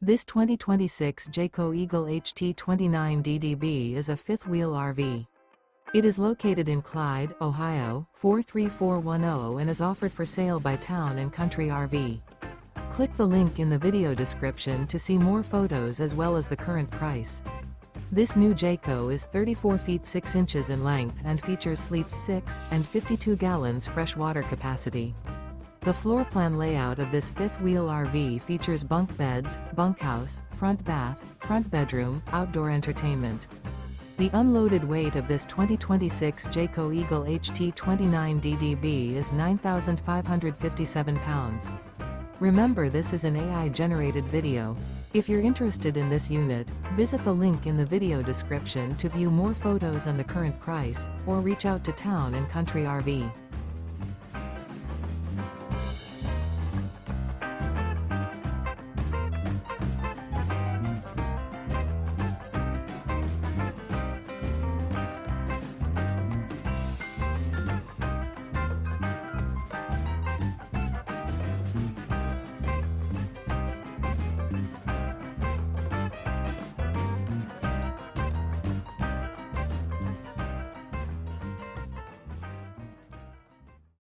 This 2026 Jayco Eagle HT29DDB is a fifth-wheel RV. It is located in Clyde, Ohio, 43410 and is offered for sale by Town & Country RV. Click the link in the video description to see more photos as well as the current price. This new Jayco is 34 feet 6 inches in length and features sleeps 6 and 52 gallons fresh water capacity. The floor plan layout of this fifth-wheel RV features bunk beds, bunkhouse, front bath, front bedroom, outdoor entertainment. The unloaded weight of this 2026 Jayco Eagle HT29DDB is 9,557 pounds. Remember, this is an AI-generated video. If you're interested in this unit, visit the link in the video description to view more photos and the current price, or reach out to Town & Country RV.